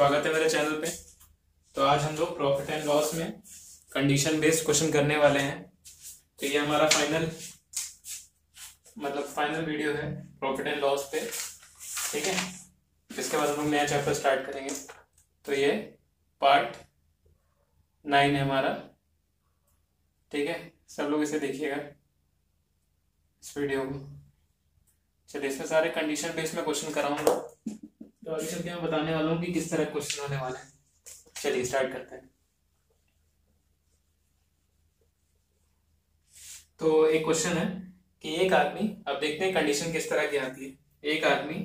स्वागत है मेरे चैनल पे। तो आज हम लोग प्रॉफिट एंड लॉस में कंडीशन बेस्ड क्वेश्चन करने वाले हैं। तो ये हमारा फाइनल वीडियो है प्रॉफिट एंड लॉस पे, ठीक है। इसके बाद हम लोग नया चैप्टर स्टार्ट करेंगे। तो ये पार्ट 9 है हमारा, ठीक है। सब लोग इसे देखिएगा इस वीडियो को। चलिए, इसमें सारे कंडीशन बेस्ड में क्वेश्चन कराऊंगा, तो अभी चल के मैं बताने वाला हूँ कि किस तरह क्वेश्चन होने वाले हैं। चलिए स्टार्ट करते हैं। तो एक क्वेश्चन है कि एक आदमी, अब देखते हैं कंडीशन किस तरह की आती है। एक आदमी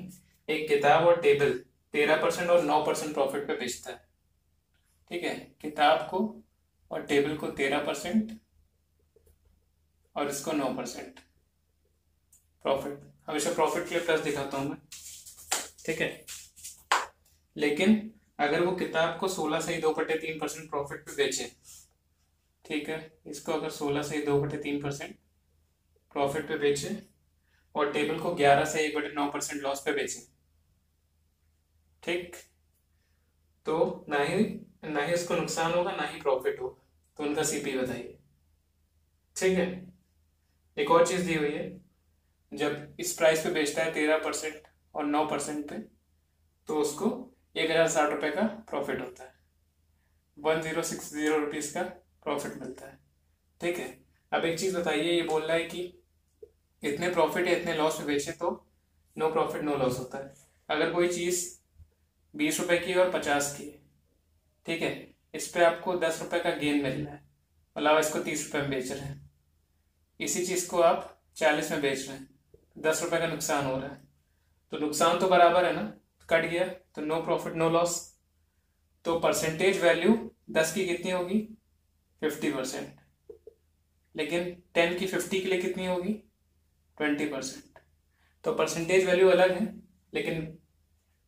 एक किताब और टेबल 13% और 9% प्रॉफिट पे बेचता है, ठीक है। किताब को और टेबल को 13% और इसको 9% प्रॉफिट। अब इसे प्रॉफिट के लिए प्लस दिखाता हूं मैं, ठीक है। लेकिन अगर वो किताब को 16 से 2/3% प्रॉफिट पे बेचे, ठीक है, इसको अगर 16 से 2/3% प्रॉफिट पे बेचे और टेबल को 11 से 1/9% लॉस पे बेचे, ठीक, तो ना ही इसको नुकसान होगा ना ही प्रॉफिट होगा। तो उनका सीपी बताइए, ठीक है। एक और चीज दी हुई है, जब इस प्राइस पे बेचता है 13% और 9% पे, तो उसको 1060 रुपये का प्रॉफिट होता है, 1060 रुपीज का प्रॉफिट मिलता है, ठीक है। अब एक चीज बताइए, ये बोल रहा है कि इतने प्रॉफिट या इतने लॉस में बेचे तो नो प्रॉफिट नो लॉस होता है। अगर कोई चीज 20 रुपए की और 50 की है, ठीक है, इस पे आपको 10 रुपए का गेन मिल रहा है, मतलब इसको 30 रुपए में बेच रहे हैं। इसी चीज को आप 40 में बेच रहे हैं, 10 रुपए का नुकसान हो रहा है। तो नुकसान तो बराबर है ना, कट गया, तो नो प्रॉफिट नो लॉस। तो परसेंटेज वैल्यू 10 की कितनी होगी, 50%, लेकिन 10 की 50 के लिए कितनी होगी, 20%। तो परसेंटेज वैल्यू अलग है, लेकिन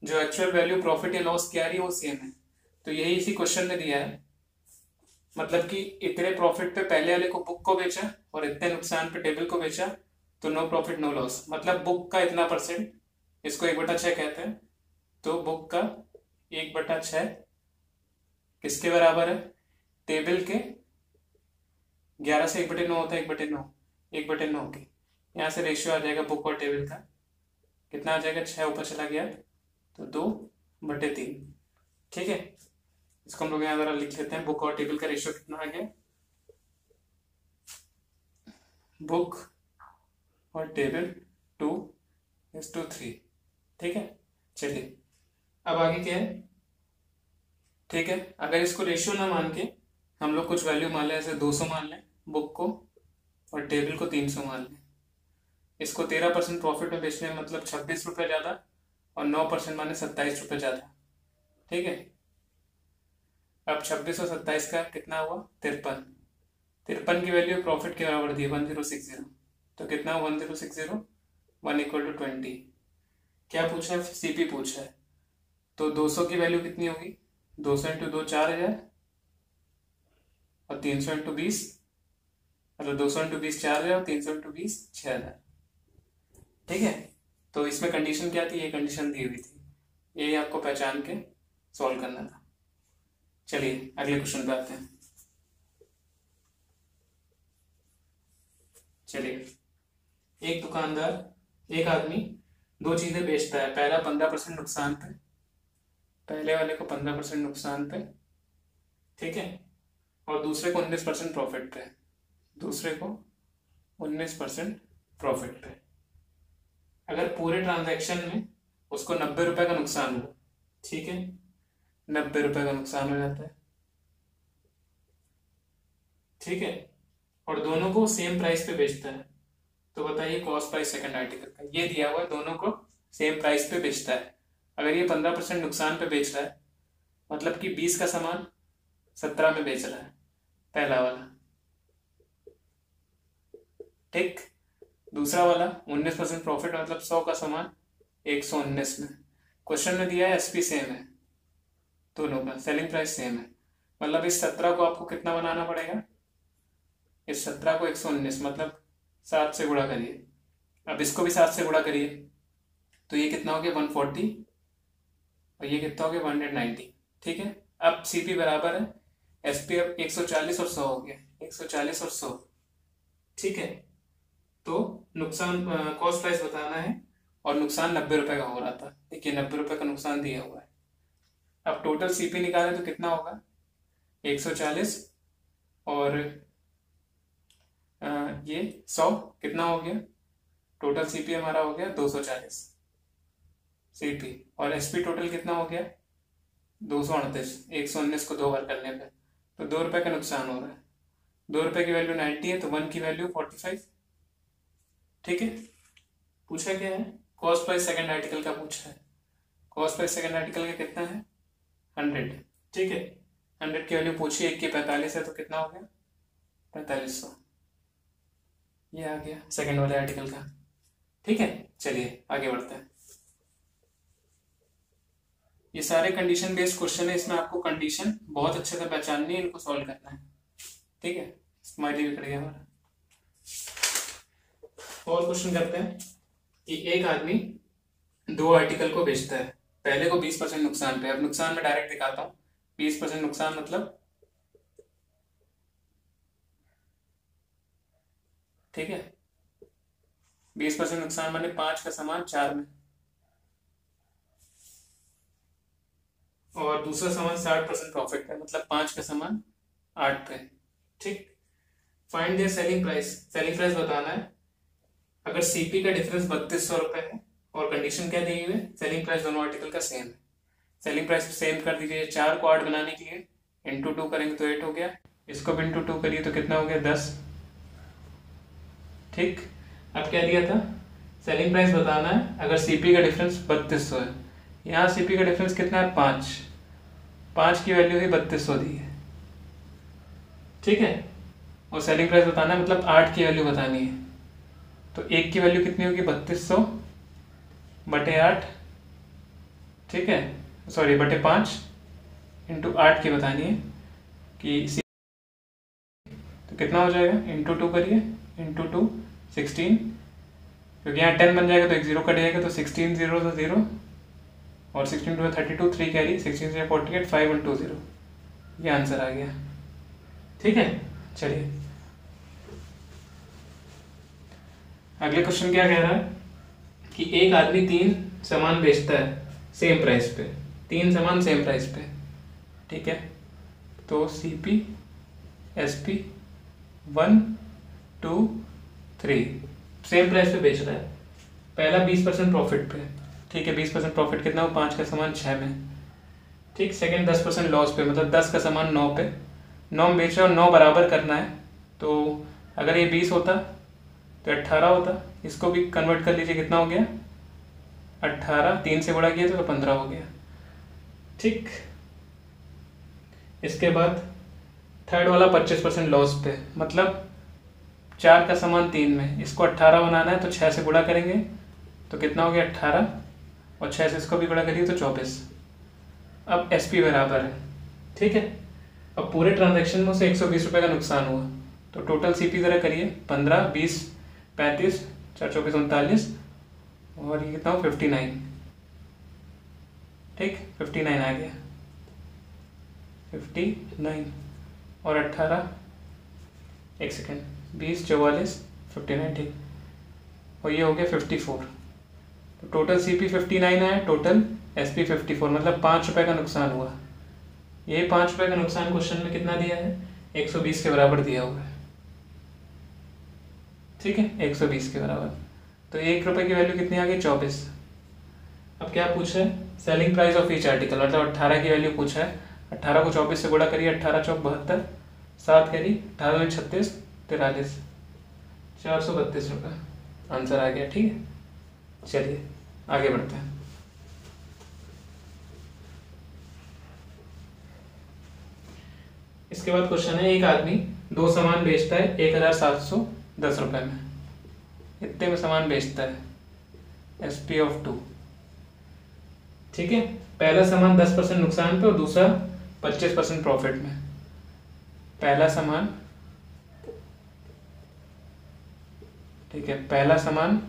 जो एक्चुअल वैल्यू प्रॉफिट या लॉस की आ रही है वो सेम है। तो यही इसी क्वेश्चन में दिया है, मतलब कि इतने प्रॉफिट पे पहले वाले को बुक को बेचा और इतने नुकसान पे टेबल को बेचा, तो नो प्रॉफिट नो लॉस। मतलब बुक का इतना परसेंट, इसको 1/6 कहते हैं, तो बुक का 1/6 किसके बराबर है, टेबल के 11 से 1/9 होता है, 1/9 की। यहाँ से रेशियो आ जाएगा बुक और टेबल का, कितना आ जाएगा, 6 ऊपर चला गया तो 2/3, ठीक है। इसको हम लोग यहाँ जरा लिख लेते हैं, बुक और टेबल का रेशियो कितना आ गया, बुक और टेबल 2:3, ठीक है। चलिए अब आगे क्या है, ठीक है। अगर इसको रेशियो ना मान के हम लोग कुछ वैल्यू मान लें, ऐसे 200 मान लें बुक को और टेबल को 300 मान लें। इसको 13% प्रॉफिट में बेचने में मतलब 26 रुपये ज़्यादा और 9% माने 27 रुपये ज़्यादा, ठीक है। अब 26 और 27 का कितना हुआ, 53 की वैल्यू प्रॉफिट के बराबर दी है 1060, तो कितना 1060, 1 = 20। क्या पूछा है, सीपी पूछा है। तो 200 की वैल्यू कितनी होगी, 200 × 2 4000 और 300 × 20, मतलब 200 × 20 4000 और 300 × 20 6000, ठीक है। तो इसमें कंडीशन क्या थी, ये कंडीशन दी हुई थी, यही आपको पहचान के सॉल्व करना था। चलिए अगले क्वेश्चन पे आते हैं। चलिए, एक आदमी दो चीजें बेचता है, पहला 15% नुकसान पे, पहले वाले को 15% नुकसान पे, ठीक है, और दूसरे को 19% प्रॉफिट पे, दूसरे को 19% प्रॉफिट पे। अगर पूरे ट्रांजैक्शन में उसको 90 रुपए का नुकसान हो, ठीक है, 90 रुपए का नुकसान हो जाता है, ठीक है, और दोनों को सेम प्राइस पे बेचता है, तो बताइए कॉस्ट प्राइस सेकंड आर्टिकल का ये दिया हुआ है, दोनों को सेम प्राइस पे बेचता है। अगर ये 15% नुकसान पे बेच रहा है, मतलब कि 20 का सामान 17 में बेच रहा है, पहला वाला, ठीक। दूसरा वाला 19% प्रॉफिट, मतलब 100 का सामान 119 में। क्वेश्चन में दिया है एसपी सेम है, दोनों का सेलिंग प्राइस सेम है, मतलब इस 17 को आपको कितना बनाना पड़ेगा, इस 17 को 119 मतलब 7 से गुणा करिए। अब इसको भी 7 से गुणा करिए, तो ये कितना हो गया 140 और ये कितना हो गया 190, ठीक है, अब सीपी बराबर है एसपी, अब 140 और 100 हो गया, 140 और 100, ठीक है। तो नुकसान कॉस्ट प्राइस बताना है और नुकसान 90 रुपए का हो रहा था, देखिए 90 रुपए का नुकसान दिया हुआ है। अब टोटल सीपी निकाले तो कितना होगा, 140 और ये 100 कितना हो गया, टोटल सीपी हमारा हो गया 240 सीपी, और एसपी टोटल कितना हो गया 238, 119 को 2 बार करने पे, तो 2 रुपए का नुकसान हो रहा है। 2 रुपए की वैल्यू 90 है तो 1 की वैल्यू 45, ठीक है। पूछा क्या है, कॉस्ट प्राइस सेकंड आर्टिकल का पूछा है, कॉस्ट प्राइस सेकंड आर्टिकल का कितना है 100, ठीक है। 100 की वैल्यू पूछी, 1 की 45 है तो कितना हो गया 4500, ये आ गया सेकंड वाले आर्टिकल का, ठीक है। चलिए आगे बढ़ते हैं। ये सारे कंडीशन बेस्ड क्वेश्चन है, इसमें आपको कंडीशन बहुत अच्छे से पहचाननी है, इनको सॉल्व करना है, ठीक है। स्माइली भी कर गया हमारा। और क्वेश्चन करते हैं कि एक आदमी 2 आर्टिकल को बेचता है, पहले को 20% नुकसान पे, अब नुकसान में डायरेक्ट दिखाता हूँ, 20% नुकसान मतलब, ठीक है, 20% नुकसान माने 5 का सामान 4 में, और दूसरा सामान 60% प्रॉफिट पे, मतलब 5 का सामान 8 पे, ठीक। Find their selling price, selling price बताना है। अगर सीपी का डिफरेंस 3200 रुपए है और कंडीशन क्या दी हुई है, सेलिंग प्राइस दोनों आर्टिकल का सेम है, सेलिंग प्राइस सेम कर दीजिए। 4 को 8 बनाने के लिए इंटू 2 करेंगे तो 8 हो गया, इसको भी इंटू 2 करिए तो कितना हो गया 10, ठीक। अब क्या दिया था, सेलिंग प्राइस बताना है अगर सीपी का डिफरेंस 3200 है, यहाँ सीपी का डिफरेंस कितना है 5 की वैल्यू ही 3200 दी है, ठीक है। और सेलिंग प्राइस बताना है मतलब 8 की वैल्यू बतानी है, तो 1 की वैल्यू कितनी होगी 3200 बटे 8, ठीक है, सॉरी बटे 5 इंटू 8 की बतानी है कि तो कितना हो जाएगा, इंटू 2 करिए, इंटू 2 16, क्योंकि यहाँ 10 बन जाएगा तो एक 0 कट जाएगा, तो 16 0 तो 0, और 16 2 32, 3 कैरी, 16 से 48, 5 1 2 0, ये आंसर आ गया, ठीक है। चलिए अगले क्वेश्चन क्या कह रहा है कि एक आदमी 3 सामान बेचता है सेम प्राइस पे, 3 सामान सेम प्राइस पे, ठीक है। तो सीपी एसपी 1 2 3 सेम प्राइस पे बेच रहा है, पहला 20% प्रॉफिट पे, ठीक है, 20% प्रॉफिट कितना हो, 5 का सामान 6 में, ठीक। सेकंड 10% लॉस पे, मतलब 10 का सामान 9 पे, 9 में बेच रहा है और 9 बराबर करना है, तो अगर ये 20 होता तो 18 होता, इसको भी कन्वर्ट कर लीजिए, कितना हो गया 18, 3 से गुणा किया तो 15 हो गया, ठीक। इसके बाद थर्ड वाला 25% लॉस पे, मतलब 4 का सामान 3 में, इसको 18 बनाना है तो 6 से गुणा करेंगे तो कितना हो गया 18, और 6 से इसको भी गुणा करिए तो 24। अब एसपी बराबर है, ठीक है। अब पूरे ट्रांजैक्शन में उसे 120 रुपये का नुकसान हुआ, तो टोटल सीपी ज़रा करिए, 15 20 35 4 24 39, और ये कितना हो 59, ठीक, 59 आ गया, 59 और 18, एक सेकेंड, 20 44 59, ठीक, और ये हो गया 54, तो टोटल सीपी 59 है, टोटल एसपी 54, मतलब 5 रुपये का नुकसान हुआ। ये 5 रुपये का नुकसान क्वेश्चन में कितना दिया है, 120 के बराबर दिया हुआ है, ठीक है, 120 के बराबर, तो 1 रुपये की वैल्यू कितनी आ गई 24। अब क्या पूछा है, selling price of each article, मतलब 18 की वैल्यू पूछा है, 18 को 24 से गुणा करिए, 18 चौक 72, 7 करिए, 18 36 43, 432 रुपये आंसर आ गया, ठीक है। चलिए आगे बढ़ते हैं। इसके बाद क्वेश्चन है, एक आदमी 2 सामान बेचता है 1710 रुपये में, इतने में सामान बेचता है, एसपी ऑफ 2, ठीक है। पहला सामान 10% नुकसान पे और दूसरा 25% प्रॉफिट में, पहला सामान, ठीक है, पहला सामान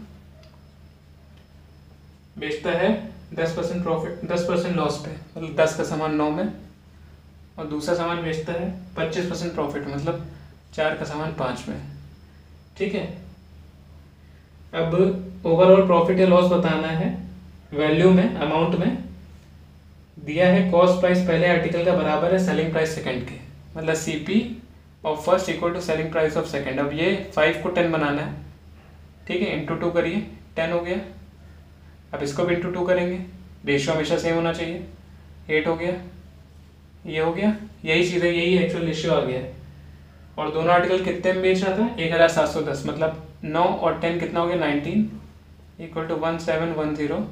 बेचता है 10% प्रॉफिट, 10% लॉस पे, मतलब 10 का सामान 9 में, और दूसरा सामान बेचता है 25% प्रॉफिट, मतलब 4 का सामान 5 में। ठीक है, अब ओवरऑल प्रॉफिट या लॉस बताना है वैल्यू में, अमाउंट में। दिया है कॉस्ट प्राइस पहले आर्टिकल का बराबर है सेलिंग प्राइस सेकंड के, मतलब CP of first equal to selling price of second. अब ये 5 को 10 बनाना है, ठीक है, इंटू 2 करिए, 10 हो गया। अब इसको भी इंटू 2 करेंगे, रेशियो हमेशा सेम होना चाहिए, 8 हो गया, ये हो गया, यही चीज़ है, यही एक्चुअल रेशियो आ गया है। और दोनों आर्टिकल कितने में बेच रहा था, 1710, मतलब 9 और 10 कितना हो गया, 19 इक्वल टू 1710,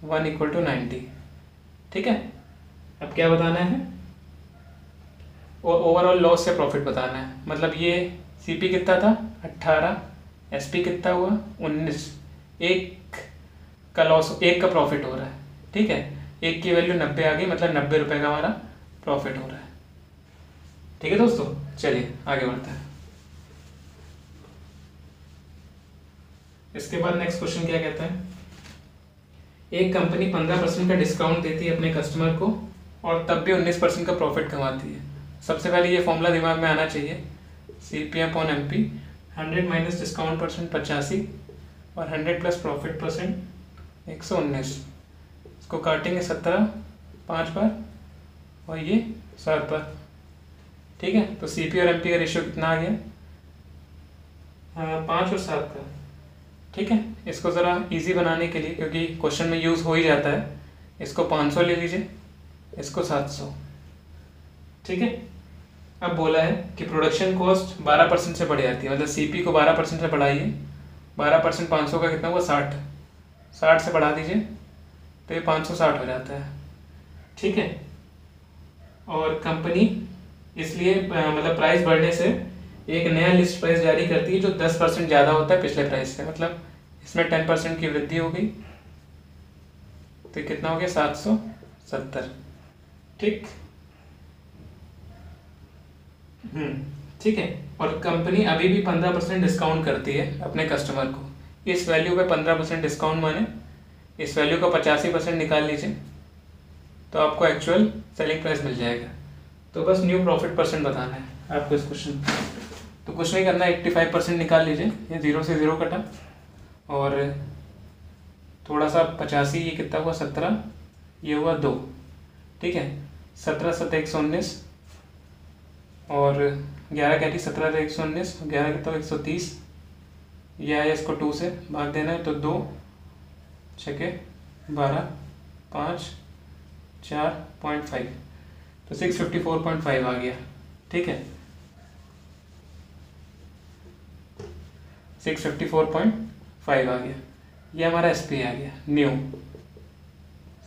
1 इक्वल टू 90। ठीक है, अब क्या बताना है, और ओवरऑल लॉस से प्रॉफिट बताना है, मतलब ये सीपी कितना था 18, एसपी कितना हुआ 19, एक का लॉस, एक का प्रॉफिट हो रहा है। ठीक है, एक की वैल्यू 90 आ गई, मतलब 90 रुपये का हमारा प्रॉफिट हो रहा है। ठीक है दोस्तों, चलिए आगे बढ़ते हैं। इसके बाद नेक्स्ट क्वेश्चन क्या कहता है, एक कंपनी 15% का डिस्काउंट देती है अपने कस्टमर को और तब भी 19% का प्रॉफिट कमाती है। सबसे पहले ये फॉर्मूला दिमाग में आना चाहिए, CP upon MP, 100 minus discount percent 85 और 100 प्लस प्रॉफिट परसेंट 119। इसको काटेंगे 17 5 बार और ये 7 बार। ठीक है, तो CP और MP का रेशियो कितना आ गया, 5 और 7 का। ठीक है, इसको ज़रा इजी बनाने के लिए, क्योंकि क्वेश्चन में यूज़ हो ही जाता है, इसको 500 ले लीजिए, इसको 700। ठीक है, अब बोला है कि प्रोडक्शन कॉस्ट 12% से बढ़ जाती है, मतलब CP को 12% से बढ़ाइए, 12% 500 का कितना हुआ 60, 60 से बढ़ा दीजिए तो ये 560 हो जाता है। ठीक है, और कंपनी इसलिए मतलब प्राइस बढ़ने से एक नया लिस्ट प्राइस जारी करती है जो 10% ज़्यादा होता है पिछले प्राइस से, मतलब इसमें 10% की वृद्धि हो गई, तो कितना हो गया 770। ठीक, ठीक है, और कंपनी अभी भी 15% डिस्काउंट करती है अपने कस्टमर को। इस वैल्यू पे 15% डिस्काउंट माने इस वैल्यू का 85% निकाल लीजिए तो आपको एक्चुअल सेलिंग प्राइस मिल जाएगा। तो बस न्यू प्रॉफिट परसेंट बताना है आपको इस क्वेश्चन, तो कुछ नहीं करना, 85% निकाल लीजिए, ये 0 से 0 कटा और थोड़ा सा 85, ये कितना हुआ 17, ये हुआ 2। ठीक है, 17 7 119 और 11 क्या थी, 17 से 119, 11 कितना 130, ये आया, इसको 2 से भाग देना है, तो 2 छके 12 5 4.5, तो 654.5 आ गया। ठीक है, 654.5 आ गया, ये हमारा SP आ गया न्यू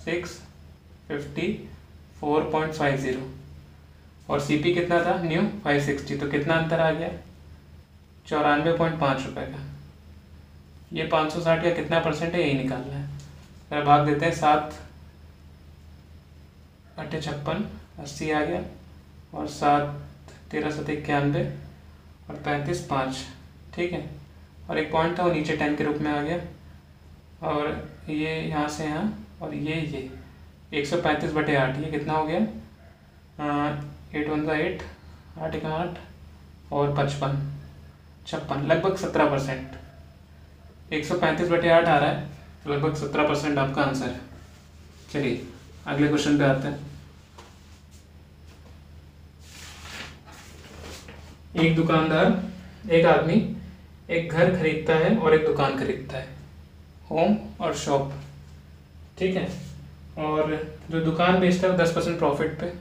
654.50, और CP कितना था न्यू 560, तो कितना अंतर आ गया 94.5 रुपये का। ये 560 का कितना परसेंट है यही निकालना है, अगर भाग देते हैं 7 8 56, 80 आ गया, और 7 13 7 91 और 35 5। ठीक है, और एक पॉइंट था वो नीचे 10 के रूप में आ गया, और ये यहाँ से यहाँ, और ये 135/8, ये कितना हो गया 8 1 8 8 1 8 और 55 56, लगभग 17%। 135/8 आ रहा है, तो लगभग 17% आपका आंसर है। चलिए अगले क्वेश्चन पे आते हैं। एक दुकानदार, एक आदमी एक घर खरीदता है और एक दुकान खरीदता है, होम और शॉप। ठीक है, और जो दुकान बेचता है वो 10% प्रॉफिट पे,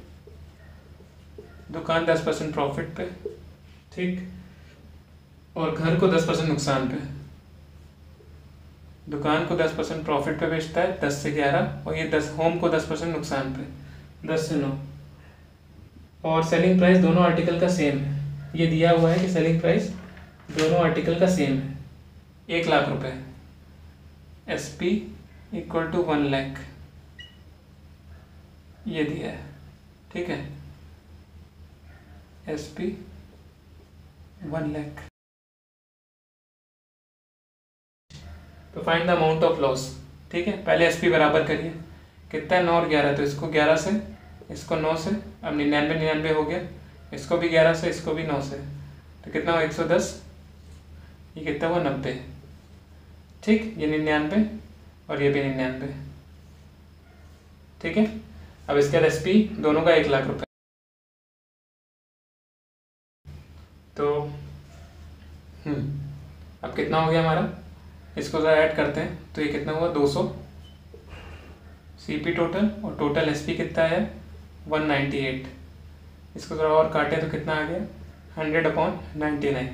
दुकान 10% प्रॉफिट पे, ठीक, और घर को 10% नुकसान पे। दुकान को 10% प्रॉफिट पे बेचता है 10 से 11, और ये 10 होम को 10% नुकसान पे 10 से 9, और सेलिंग प्राइस दोनों आर्टिकल का सेम है। ये दिया हुआ है कि सेलिंग प्राइस दोनों आर्टिकल का सेम है, 1 लाख रुपए, SP इक्वल टू 1 लाख, ये दिया है। ठीक है, SP 1 लाख। तो find the amount of loss. ठीक है, पहले SP बराबर करिए, कितना है 9 और 11, तो इसको 11 से, इसको 9 से, अब 99 99 हो गया, इसको भी 11 से, इसको भी 9 से, तो कितना हुआ 110, ये कितना हुआ 90। ठीक, ये 99 और ये भी 99। ठीक है, अब इसके बाद SP दोनों का 1 लाख रुपए। तो अब कितना हो गया हमारा, इसको ज़रा ऐड करते हैं, तो ये कितना हुआ 200 CP टोटल, और टोटल SP कितना है 198। इसको ज़रा और काटें तो कितना आ गया 100/99।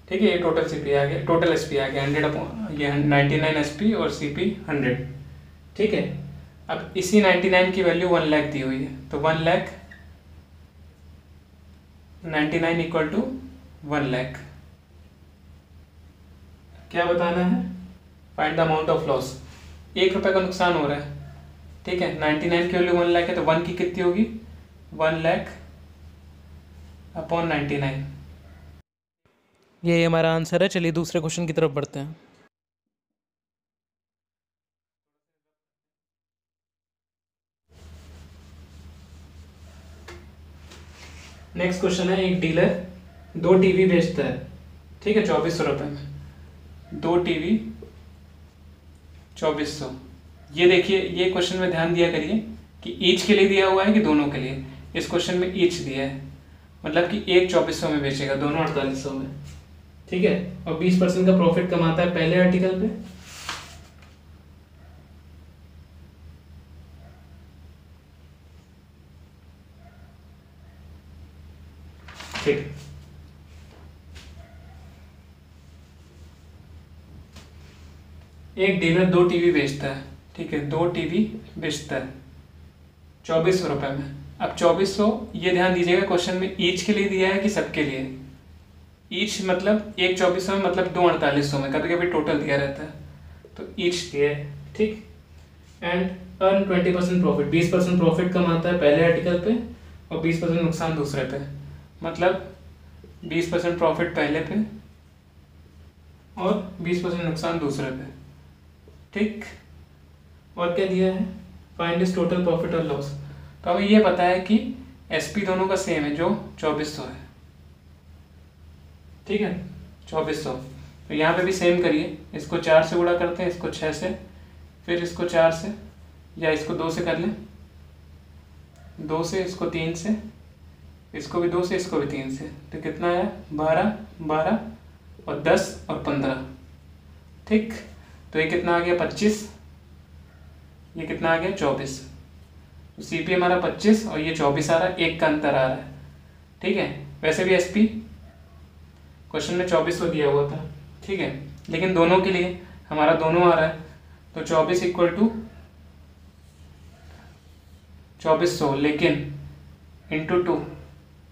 ठीक है, ये टोटल CP आ गया, टोटल SP आ गया 99 SP और CP 100। ठीक है, अब इसी 99 की वैल्यू 1 लाख दी हुई है, तो 1,99,000 इक्वल टू 1 लाख। क्या बताना है, find the amount of loss. 1 रुपये का नुकसान हो रहा है। ठीक है, 99 की वैल्यू 1 लाख है, तो 1 की कितनी होगी 1,00,000/99। ये हमारा आंसर है। चलिए दूसरे क्वेश्चन की तरफ बढ़ते हैं। नेक्स्ट क्वेश्चन है, एक डीलर 2 टीवी बेचता है। ठीक है, 2400 रुपये में 2 टीवी 2400। ये देखिए, ये क्वेश्चन में ध्यान दिया करिए कि ईच के लिए दिया हुआ है कि दोनों के लिए। इस क्वेश्चन में ईच दिया है, मतलब कि एक 2400 में बेचेगा, दोनों 4800 में। ठीक है, और 20% का प्रॉफिट कमाता है पहले आर्टिकल पे। ठीक, एक डीलर 2 टीवी बेचता है। ठीक है, 2 टीवी बेचता है 2400 रुपये में। अब 2400, ये ध्यान दीजिएगा क्वेश्चन में ईच के लिए दिया है कि सबके लिए। ईच मतलब एक 2400 में, मतलब 2 4800 में, कभी कभी टोटल दिया रहता है, तो ईच दिया है। ठीक, एंड अर्न 20% प्रॉफिट, 20% प्रॉफिट कमाता है पहले आर्टिकल पे और 20% नुकसान दूसरे पे, मतलब 20% प्रॉफिट पहले पे और 20% नुकसान दूसरे पे। ठीक, और क्या दिया है, फाइंड इज टोटल प्रॉफिट और लॉस। तो हमें ये पता है कि SP दोनों का सेम है, जो 2400 है। ठीक है, 2400, तो यहाँ पे भी सेम करिए, इसको 4 से गुणा करते हैं, इसको 6 से, फिर इसको 4 से, या इसको 2 से कर लें, 2 से, इसको 3 से, इसको भी 2 से, इसको भी 3 से, तो कितना आया 12 12 और 10 और 15। ठीक, तो ये कितना आ गया 25, ये कितना आ गया 24। तो CP हमारा 25 और ये 24 आ रहा है, 1 का अंतर आ रहा है। ठीक है, वैसे भी SP क्वेश्चन में 2400 दिया हुआ था। ठीक है, लेकिन दोनों के लिए हमारा दोनों आ रहा है, तो 24 इक्वल टू 2400, लेकिन इंटू 2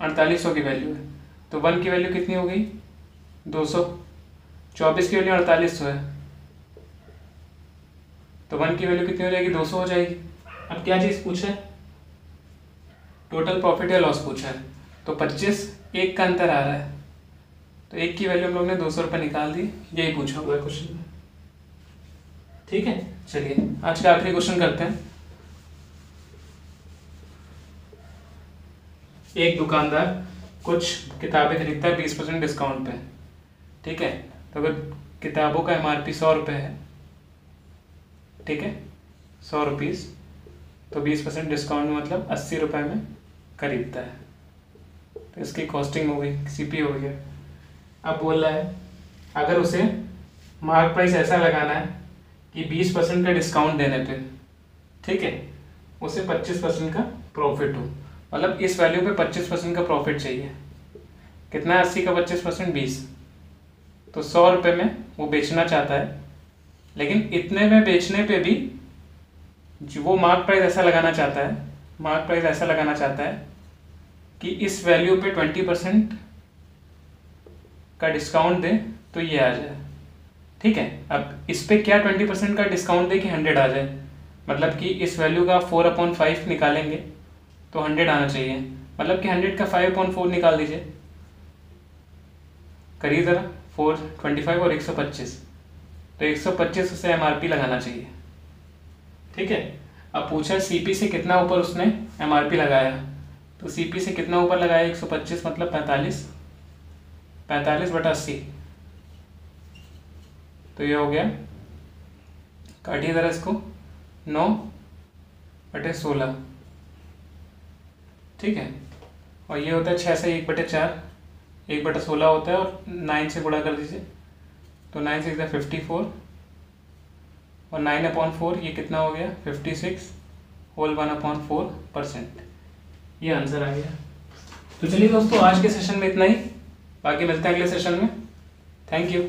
4800 की वैल्यू है, तो 1 की वैल्यू कितनी हो गई 200, 24 की वैल्यू 4800 है, तो 1 की वैल्यू कितनी हो जाएगी 200 हो जाएगी। अब क्या चीज़ पूछा है, टोटल प्रॉफिट या लॉस पूछा है, तो 25 1 का अंतर आ रहा है, तो 1 की वैल्यू हम लोग ने 200 रुपये निकाल दी, यही पूछा हुआ है क्वेश्चन में। ठीक है, चलिए आज का आखिरी क्वेश्चन करते हैं। एक दुकानदार कुछ किताबें खरीदता है 20% डिस्काउंट पे। ठीक है, तो अगर किताबों का MRP 100 रुपये है, ठीक है 100 रुपीज़, तो 20% डिस्काउंट में मतलब 80 रुपये में खरीदता है, तो इसकी कॉस्टिंग हो गई, CP हो गया। अब बोल रहा है अगर उसे मार्क प्राइस ऐसा लगाना है कि 20% का डिस्काउंट देने पे, ठीक है, उसे 25% का प्रॉफिट हो, मतलब इस वैल्यू पे 25% का प्रॉफिट चाहिए। कितना है 80 का 25% 20, तो 100 रुपये में वो बेचना चाहता है, लेकिन इतने में बेचने पे भी जो वो मार्क प्राइस ऐसा लगाना चाहता है, मार्क प्राइस ऐसा लगाना चाहता है कि इस वैल्यू पे 20% का डिस्काउंट दे तो ये आ जाए। ठीक है, अब इस पे क्या 20% का डिस्काउंट दे कि 100 आ जाए, मतलब कि इस वैल्यू का 4/5 निकालेंगे तो 100 आना चाहिए, मतलब कि 100 का 5/4 निकाल दीजिए, करिए ज़रा, 4 25 और 125, तो 125 उसे MRP लगाना चाहिए। ठीक है, अब पूछा सीपी से कितना ऊपर उसने एमआरपी लगाया, तो सीपी से कितना ऊपर लगाया 125 मतलब 45, 45/80, तो ये हो गया, काटिए ज़रा इसको, 9/16, ठीक है। और ये होता है 6 से 1/4, 1/16 होता है, और 9 से गुणा कर दीजिए, तो 9 से 54, और 9/4 ये कितना हो गया 56 होल 1/4%, ये आंसर आ गया। तो चलिए दोस्तों, आज के सेशन में इतना ही, बाकी मिलते हैं अगले सेशन में। Thank you.